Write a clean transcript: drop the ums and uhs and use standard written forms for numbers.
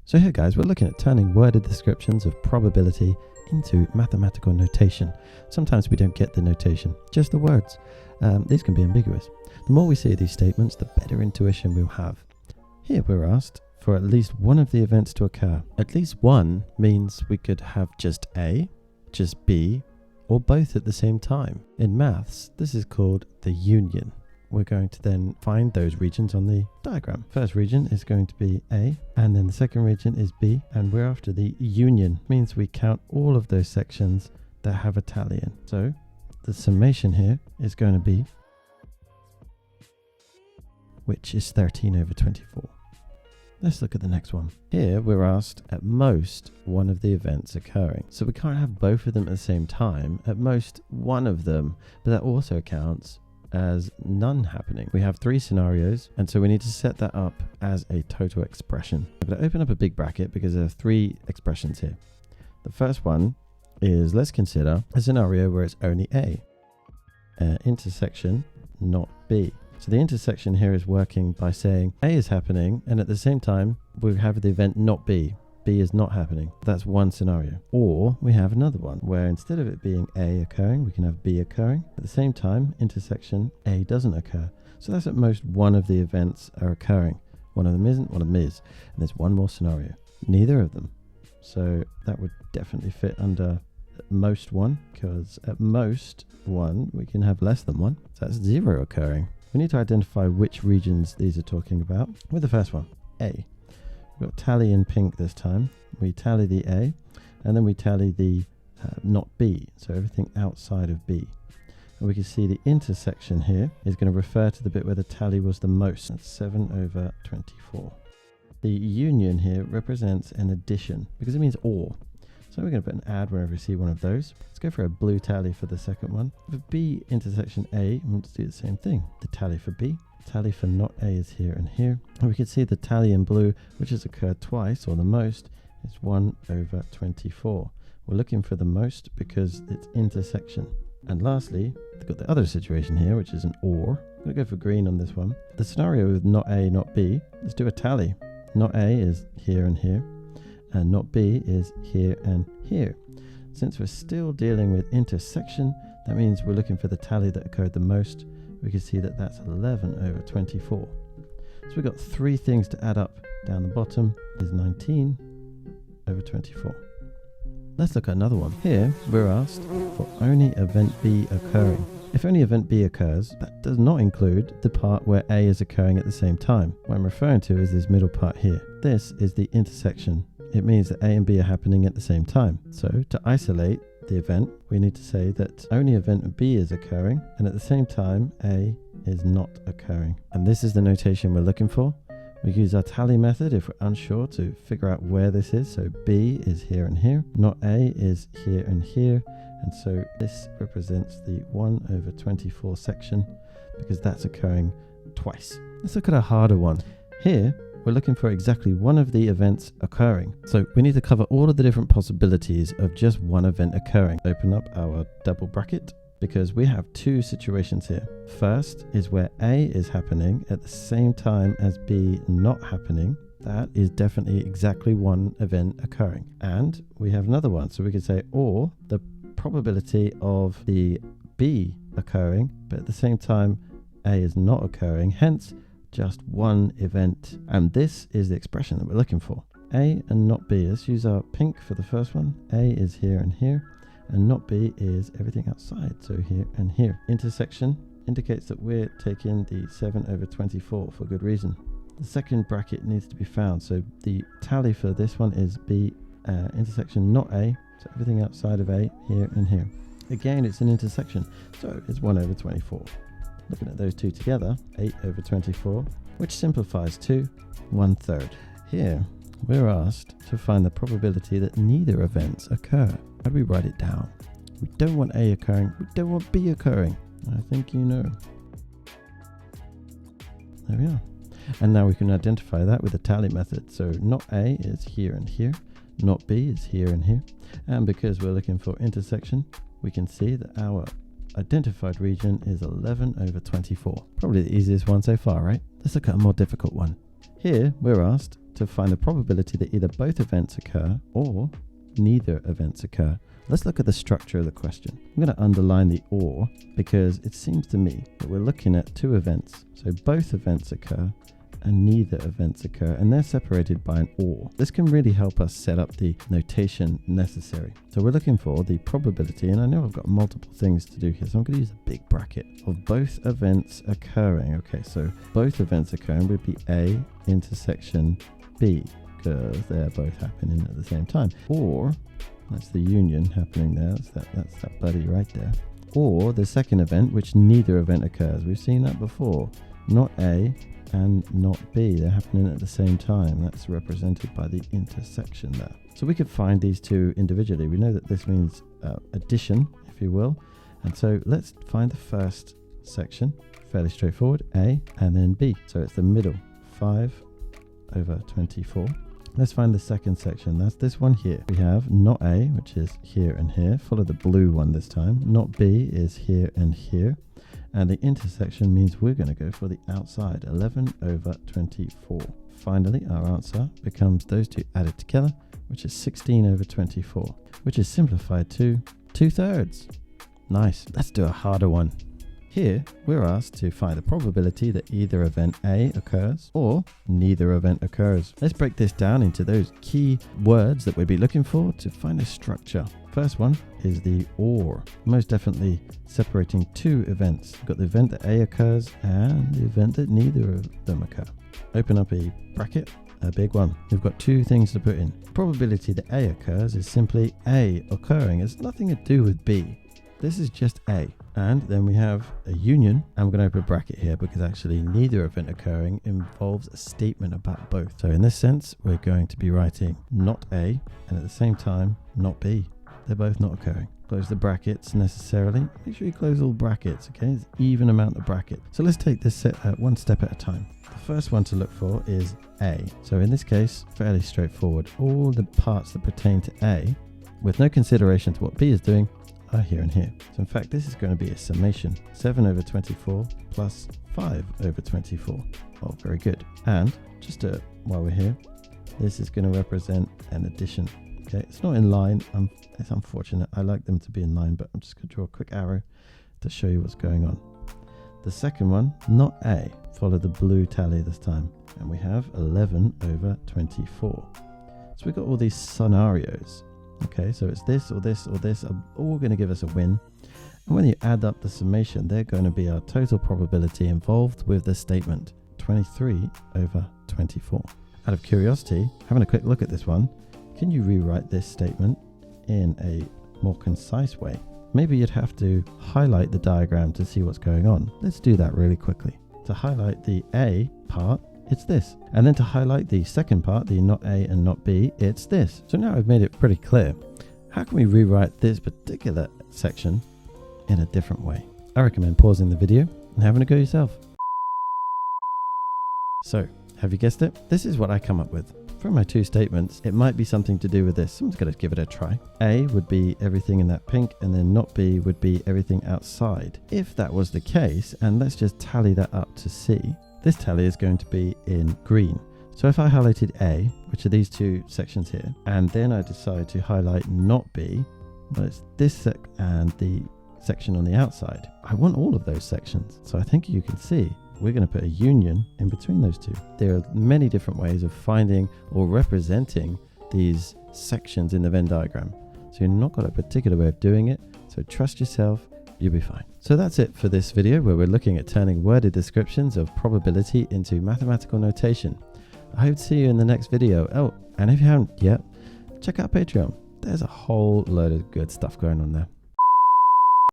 So here guys, we're looking at turning worded descriptions of probability into mathematical notation. Sometimes we don't get the notation, just the words. These can be ambiguous. The more we see of these statements, the better intuition we'll have. Here we're asked for at least one of the events to occur. At least one means we could have just A, just B, or both at the same time. In maths, this is called the union. We're going to then find those regions on the diagram. First region is going to be A, and then the second region is B, and we're after the union. Means we count all of those sections that have a tally in. So the summation here is going to be, which is 13/24. Let's look at the next one. Here we're asked at most one of the events occurring. So we can't have both of them at the same time, at most one of them, but that also counts as none happening. We have three scenarios, and so we need to set that up as a total expression. I'm going to open up a big bracket because there are three expressions here. The first one is, let's consider a scenario where it's only A, intersection not B. So the intersection here is working by saying A is happening, and at the same time we have the event not B. B is not happening. That's one scenario. Or we have another one where instead of it being A occurring, we can have B occurring. At the same time, intersection A doesn't occur. So that's at most one of the events are occurring. One of them isn't, one of them is. And there's one more scenario. Neither of them. So that would definitely fit under at most one, because at most one, we can have less than one. So that's zero occurring. We need to identify which regions these are talking about. With the first one, A. We've got tally in pink this time. We tally the A, and then we tally the not B, so everything outside of B. And we can see the intersection here is going to refer to the bit where the tally was the most. That's 7/24. The union here represents an addition, because it means or. So we're going to put an add wherever we see one of those. Let's go for a blue tally for the second one. For B intersection A, we want to do the same thing. The tally for B. Tally for not A is here and here. And we can see the tally in blue, which has occurred twice, or the most, is 1/24. We're looking for the most because it's intersection. And lastly, we've got the other situation here, which is an or. I'm going to go for green on this one. The scenario with not A, not B, let's do a tally. Not A is here and here, and not B is here and here. Since we're still dealing with intersection, that means we're looking for the tally that occurred the most. We can see that that's 11/24. So we've got three things to add up. Down the bottom is 19/24. Let's look at another one. Here we're asked for only event B occurring. If only event B occurs, that does not include the part where A is occurring at the same time. What I'm referring to is this middle part here. This is the intersection. It means that A and B are happening at the same time. So to isolate the event, we need to say that only event B is occurring, and at the same time A is not occurring. And this is the notation we're looking for. We use our tally method if we're unsure to figure out where this is. So B is here and here, not A is here and here, and so this represents the 1/24 section because that's occurring twice. Let's look at a harder one. Here we're looking for exactly one of the events occurring. So we need to cover all of the different possibilities of just one event occurring. Open up our double bracket because we have two situations here. First is where A is happening at the same time as B not happening. That is definitely exactly one event occurring. And we have another one. So we could say, or the probability of the B occurring, but at the same time A is not occurring. Hence, just one event, and this is the expression that we're looking for. A and not B. Let's use our pink for the first one. A is here and here, and not B is everything outside, so here and here. Intersection indicates that we're taking the 7/24 for good reason. The second bracket needs to be found, so the tally for this one is B intersection not A, so everything outside of A, here and here. Again, it's an intersection, so it's 1/24. Looking at those two together, 8/24, which simplifies to 1/3. Here, we're asked to find the probability that neither events occur. How do we write it down? We don't want A occurring, we don't want B occurring. I think you know. There we are. And now we can identify that with the tally method. So not A is here and here, not B is here and here. And because we're looking for intersection, we can see that our identified region is 11/24. Probably the easiest one so far, right? Let's look at a more difficult one. Here, we're asked to find the probability that either both events occur or neither events occur. Let's look at the structure of the question. I'm going to underline the or because it seems to me that we're looking at two events. So both events occur and neither events occur, and they're separated by an or. This can really help us set up the notation necessary. So we're looking for the probability, and I know I've got multiple things to do here, so I'm going to use a big bracket of both events occurring. Okay, so both events occurring would be A intersection B, because they're both happening at the same time. Or, that's the union happening there, that's that buddy right there. Or the second event, which neither event occurs. We've seen that before. Not A and not B, they're happening at the same time. That's represented by the intersection there. So we could find these two individually. We know that this means addition, if you will. And so let's find the first section, fairly straightforward, A and then B. So it's the middle, 5/24. Let's find the second section, that's this one here. We have not A, which is here and here. Follow the blue one this time. Not B is here and here. And the intersection means we're going to go for the outside, 11/24. Finally, our answer becomes those two added together, which is 16/24, which is simplified to 2/3. Nice. Let's do a harder one. Here, we're asked to find the probability that either event A occurs or neither event occurs. Let's break this down into those key words that we'd be looking for to find a structure. First one is the or, most definitely separating two events. We've got the event that A occurs and the event that neither of them occur. Open up a bracket, a big one. We've got two things to put in. Probability that A occurs is simply A occurring. It's nothing to do with B. This is just A. And then we have a union. I'm going to open a bracket here because actually neither event occurring involves a statement about both. So in this sense, we're going to be writing not A and at the same time not B. They're both not occurring. Close the brackets necessarily. Make sure you close all brackets, okay? It's even amount of bracket. So let's take this one step at a time. The first one to look for is A. So in this case, fairly straightforward. All the parts that pertain to A, with no consideration to what B is doing, are here and here. So in fact, this is going to be a summation. 7/24 plus 5/24. Oh, very good. And just while we're here, this is going to represent an addition. Okay, it's not in line. It's unfortunate. I like them to be in line, but I'm just going to draw a quick arrow to show you what's going on. The second one, not A. Follow the blue tally this time. And we have 11/24. So we've got all these scenarios. Okay, so it's this or this or this are all going to give us a win. And when you add up the summation, they're going to be our total probability involved with the statement, 23/24. Out of curiosity, having a quick look at this one, can you rewrite this statement in a more concise way? Maybe you'd have to highlight the diagram to see what's going on. Let's do that really quickly. To highlight the A part, it's this. And then to highlight the second part, the not A and not B, it's this. So now I've made it pretty clear. How can we rewrite this particular section in a different way? I recommend pausing the video and having a go yourself. So, have you guessed it? This is what I come up with. From my two statements, it might be something to do with this. Someone's got to give it a try. A would be everything in that pink, and then not B would be everything outside. If that was the case, and let's just tally that up to see, this tally is going to be in green. So if I highlighted A, which are these two sections here, and then I decide to highlight not B, well, it's this and the section on the outside. I want all of those sections. So I think you can see we're going to put a union in between those two. There are many different ways of finding or representing these sections in the Venn diagram. So you've not got a particular way of doing it. So trust yourself, you'll be fine. So that's it for this video where we're looking at turning worded descriptions of probability into mathematical notation. I hope to see you in the next video. Oh, and if you haven't yet, check out Patreon. There's a whole load of good stuff going on there.